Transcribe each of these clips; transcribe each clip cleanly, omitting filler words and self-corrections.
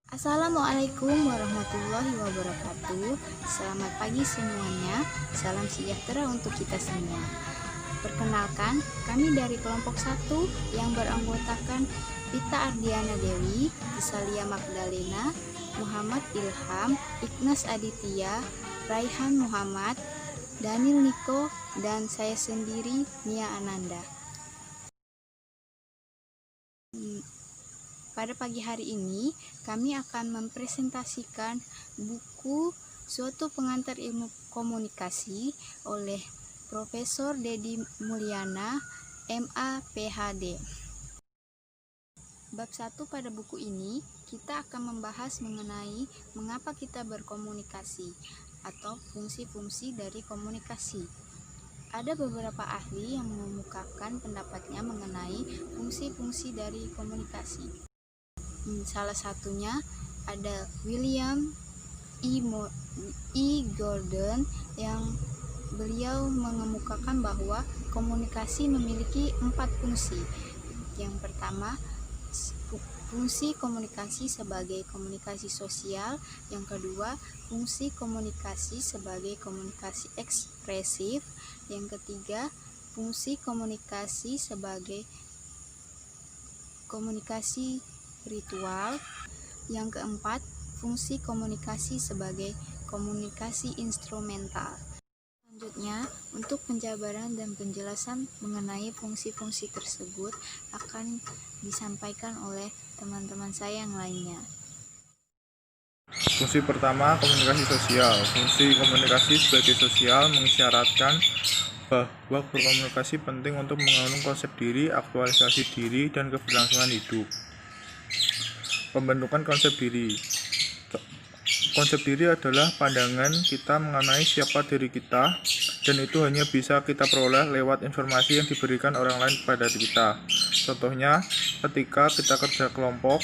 Assalamualaikum warahmatullahi wabarakatuh. Selamat pagi semuanya. Salam sejahtera untuk kita semua. Perkenalkan, kami dari kelompok 1 yang beranggotakan Vita Ardiana Dewi, Tisalia Magdalena, Muhammad Ilham, Ignas Aditya, Raihan Muhammad, Daniel Niko, dan saya sendiri Nia Ananda. Pada pagi hari ini, kami akan mempresentasikan buku Suatu Pengantar Ilmu Komunikasi oleh Profesor Dedi Mulyana, MA, PhD. Bab 1 pada buku ini, kita akan membahas mengenai mengapa kita berkomunikasi atau fungsi-fungsi dari komunikasi. Ada beberapa ahli yang mengemukakan pendapatnya mengenai fungsi-fungsi dari komunikasi. Salah satunya ada William E. Gordon yang beliau mengemukakan bahwa komunikasi memiliki 4 fungsi. Yang pertama, fungsi komunikasi sebagai komunikasi sosial. Yang kedua, fungsi komunikasi sebagai komunikasi ekspresif. Yang ketiga, fungsi komunikasi sebagai komunikasi ritual. Yang keempat, fungsi komunikasi sebagai komunikasi instrumental. Selanjutnya, untuk penjabaran dan penjelasan mengenai fungsi-fungsi tersebut akan disampaikan oleh teman-teman saya yang lainnya. Fungsi pertama, komunikasi sosial. Fungsi komunikasi sebagai sosial mengisyaratkan bahwa berkomunikasi penting untuk mengandung konsep diri, aktualisasi diri, dan keberlangsungan hidup. Pembentukan konsep diri. Konsep diri adalah pandangan kita mengenai siapa diri kita, dan itu hanya bisa kita peroleh lewat informasi yang diberikan orang lain kepada kita. Contohnya, ketika kita kerja kelompok,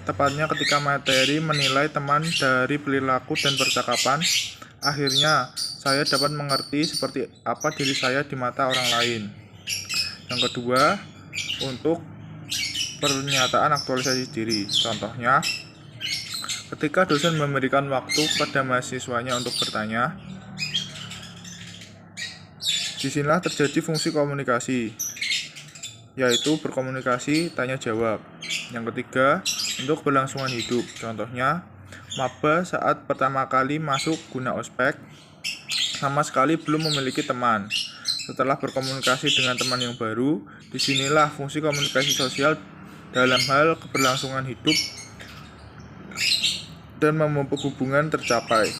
tepatnya ketika materi menilai teman dari perilaku dan percakapan, akhirnya saya dapat mengerti seperti apa diri saya di mata orang lain. Yang kedua, untuk pernyataan aktualisasi diri. Contohnya, ketika dosen memberikan waktu kepada mahasiswanya untuk bertanya, disinilah terjadi fungsi komunikasi, yaitu berkomunikasi tanya jawab. Yang ketiga, untuk berlangsungan hidup. Contohnya, maba saat pertama kali masuk guna ospek sama sekali belum memiliki teman. Setelah berkomunikasi dengan teman yang baru, disinilah fungsi komunikasi sosial dalam hal keberlangsungan hidup dan memupuk hubungan tercapai.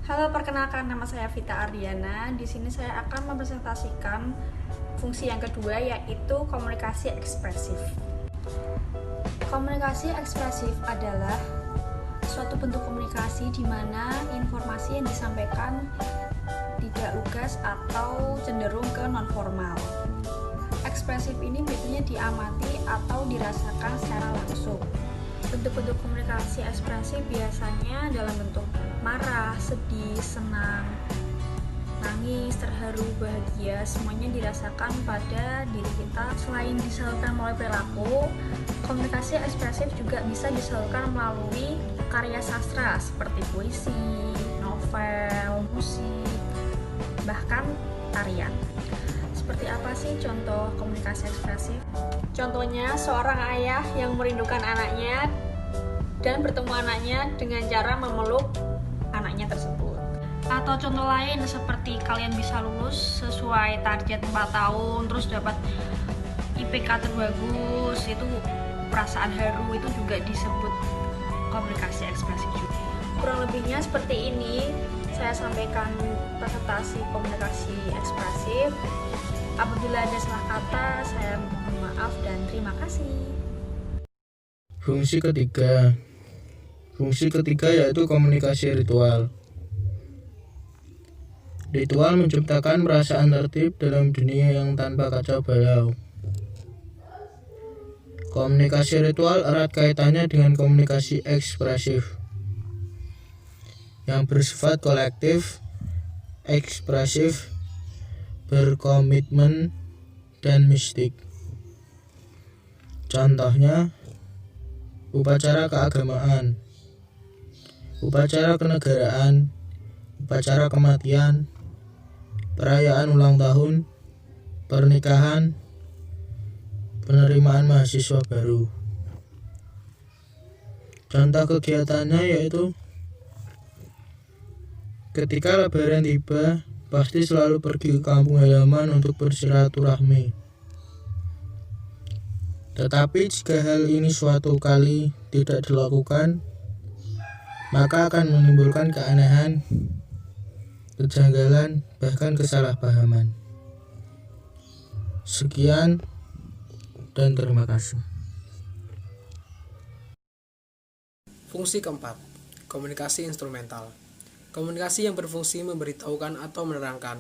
Halo, perkenalkan, nama saya Vita Ardiana. Di sini saya akan mempresentasikan fungsi yang kedua, yaitu komunikasi ekspresif. Komunikasi ekspresif adalah suatu bentuk komunikasi di mana informasi yang disampaikan tidak lugas atau cenderung ke non-formal. Ekspresif ini biasanya diamati atau dirasakan secara langsung. Bentuk-bentuk komunikasi ekspresif biasanya dalam bentuk marah, sedih, senang, nangis, terharu, bahagia, semuanya dirasakan pada diri kita. Selain disalurkan melalui perilaku, komunikasi ekspresif juga bisa disalurkan melalui karya sastra seperti puisi, novel, musik, bahkan tarian. Seperti apa sih contoh komunikasi ekspresif? Contohnya, seorang ayah yang merindukan anaknya dan bertemu anaknya dengan cara memeluk anaknya tersebut. Atau contoh lain seperti kalian bisa lulus sesuai target 4 tahun, terus dapat IPK terbagus, itu perasaan haru, itu juga disebut komunikasi ekspresif juga. Kurang lebihnya seperti ini, saya sampaikan presentasi komunikasi ekspresif. Apabila ada salah kata, saya mohon maaf dan terima kasih. Fungsi ketiga yaitu komunikasi ritual. Ritual menciptakan perasaan tertib dalam dunia yang tanpa kacau balau. Komunikasi ritual erat kaitannya dengan komunikasi ekspresif yang bersifat kolektif, ekspresif, berkomitmen, dan mistik. Contohnya, upacara keagamaan, upacara kenegaraan, upacara kematian, perayaan ulang tahun, pernikahan, penerimaan mahasiswa baru. Contoh kegiatannya yaitu ketika lebaran tiba, pasti selalu pergi ke kampung halaman untuk bersilaturahmi. Tetapi jika hal ini suatu kali tidak dilakukan, maka akan menimbulkan keanehan, kejanggalan, bahkan kesalahpahaman. Sekian dan terima kasih. Fungsi keempat, komunikasi instrumental. Komunikasi yang berfungsi memberitahukan atau menerangkan,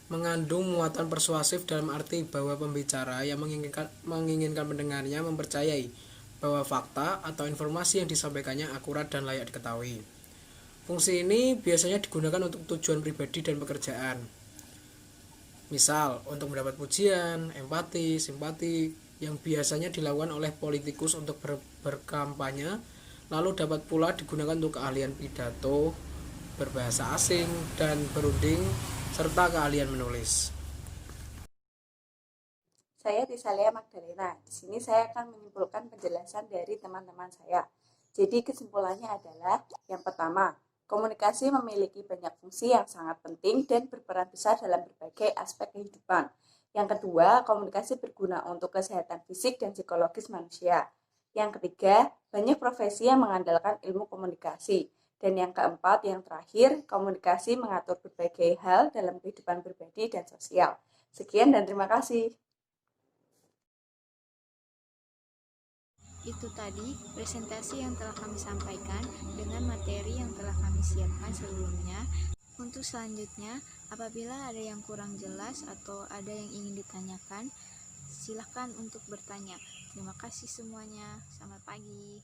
mengandung muatan persuasif dalam arti bahwa pembicara yang menginginkan pendengarnya mempercayai bahwa fakta atau informasi yang disampaikannya akurat dan layak diketahui. Fungsi ini biasanya digunakan untuk tujuan pribadi dan pekerjaan. Misal, untuk mendapat pujian, empati, simpati, yang biasanya dilakukan oleh politikus untuk berkampanye, lalu dapat pula digunakan untuk keahlian pidato, berbahasa asing, dan berunding, serta keahlian menulis. Saya Tisalia Magdalena. Di sini saya akan menyimpulkan penjelasan dari teman-teman saya. Jadi kesimpulannya adalah yang pertama, komunikasi memiliki banyak fungsi yang sangat penting dan berperan besar dalam berbagai aspek kehidupan. Yang kedua, komunikasi berguna untuk kesehatan fisik dan psikologis manusia. Yang ketiga, banyak profesi yang mengandalkan ilmu komunikasi. Dan yang keempat, yang terakhir, komunikasi mengatur berbagai hal dalam kehidupan pribadi dan sosial. Sekian dan terima kasih. Itu tadi presentasi yang telah kami sampaikan dengan materi yang telah kami siapkan sebelumnya. Untuk selanjutnya, apabila ada yang kurang jelas atau ada yang ingin ditanyakan, silakan untuk bertanya. Terima kasih semuanya. Selamat pagi.